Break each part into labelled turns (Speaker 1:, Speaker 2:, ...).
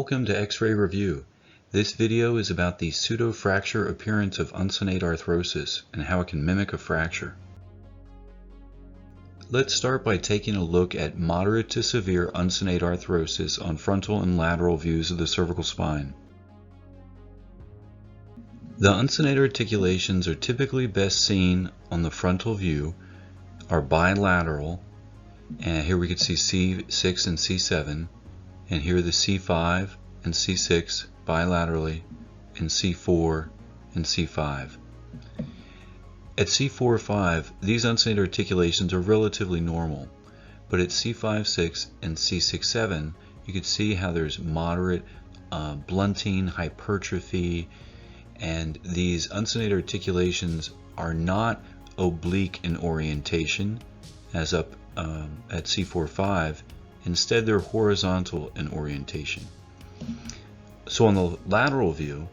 Speaker 1: Welcome to X-ray Review. This video is about the pseudofracture appearance of uncinate arthrosis and how it can mimic a fracture. Let's start by taking a look at moderate to severe uncinate arthrosis on frontal and lateral views of the cervical spine. The uncinate articulations are typically best seen on the frontal view, are bilateral, and here we can see C6 and C7, and here the C5 and C6 bilaterally, and C4 and C5. At C4-5, these uncinate articulations are relatively normal, but at C5-6 and C6-7, you can see how there's moderate blunting, hypertrophy, and these uncinate articulations are not oblique in orientation, as up at C4-5. Instead, they're horizontal in orientation. So on the lateral view,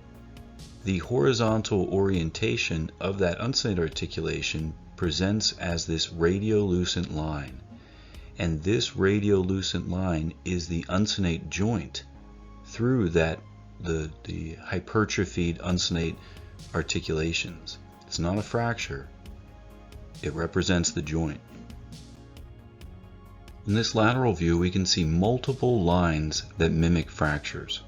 Speaker 1: the horizontal orientation of that uncinate articulation presents as this radiolucent line. And this radiolucent line is the uncinate joint through that the hypertrophied uncinate articulations. It's not a fracture. It represents the joint. In this lateral view, we can see multiple lines that mimic fractures.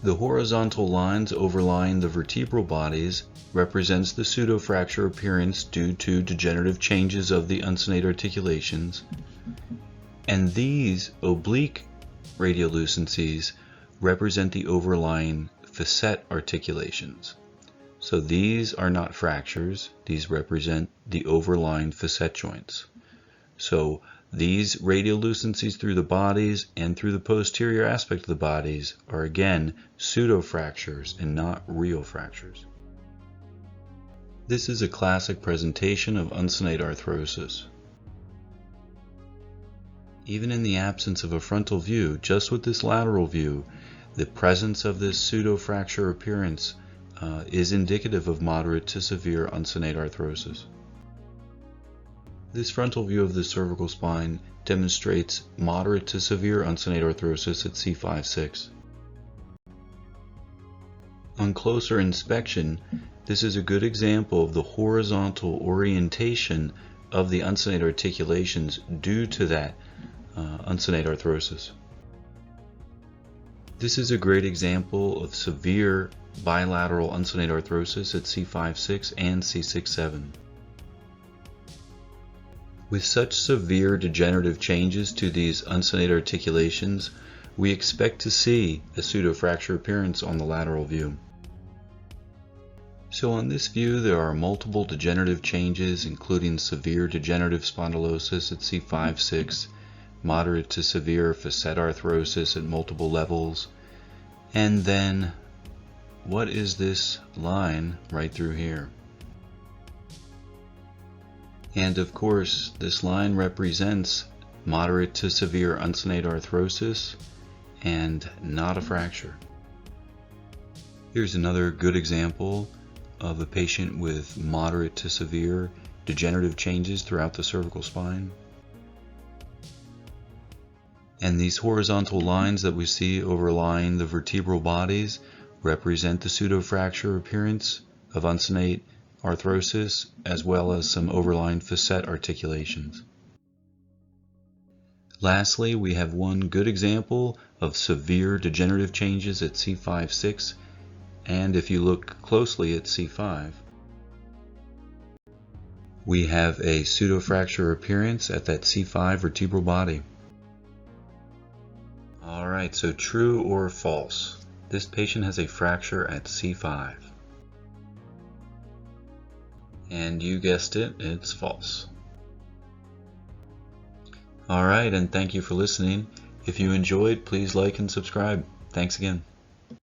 Speaker 1: The horizontal lines overlying the vertebral bodies represents the pseudofracture appearance due to degenerative changes of the uncinate articulations, and these oblique radiolucencies represent the overlying facet articulations. So these are not fractures, these represent the overlying facet joints. So these radiolucencies through the bodies and through the posterior aspect of the bodies are again pseudofractures and not real fractures. This is a classic presentation of uncinate arthrosis. Even in the absence of a frontal view, just with this lateral view, the presence of this pseudofracture appearance is indicative of moderate to severe uncinate arthrosis. This frontal view of the cervical spine demonstrates moderate to severe uncinate arthrosis at C5-6. On closer inspection, this is a good example of the horizontal orientation of the uncinate articulations due to that uncinate arthrosis. This is a great example of severe bilateral uncinate arthrosis at C5-6 and C6-7. With such severe degenerative changes to these uncinate articulations, we expect to see a pseudofracture appearance on the lateral view. So on this view, there are multiple degenerative changes, including severe degenerative spondylosis at C5-6, moderate to severe facet arthrosis at multiple levels, and then what is this line right through here? And of course, this line represents moderate to severe uncinate arthrosis and not a fracture. Here's another good example of a patient with moderate to severe degenerative changes throughout the cervical spine. And these horizontal lines that we see overlying the vertebral bodies represent the pseudofracture appearance of uncinate arthrosis, as well as some overlying facet articulations. Lastly, we have one good example of severe degenerative changes at C5-6, and if you look closely at C5, we have a pseudofracture appearance at that C5 vertebral body. Alright, so true or false? This patient has a fracture at C5. And you guessed it, it's false. Alright, and thank you for listening. If you enjoyed, please like and subscribe. Thanks again.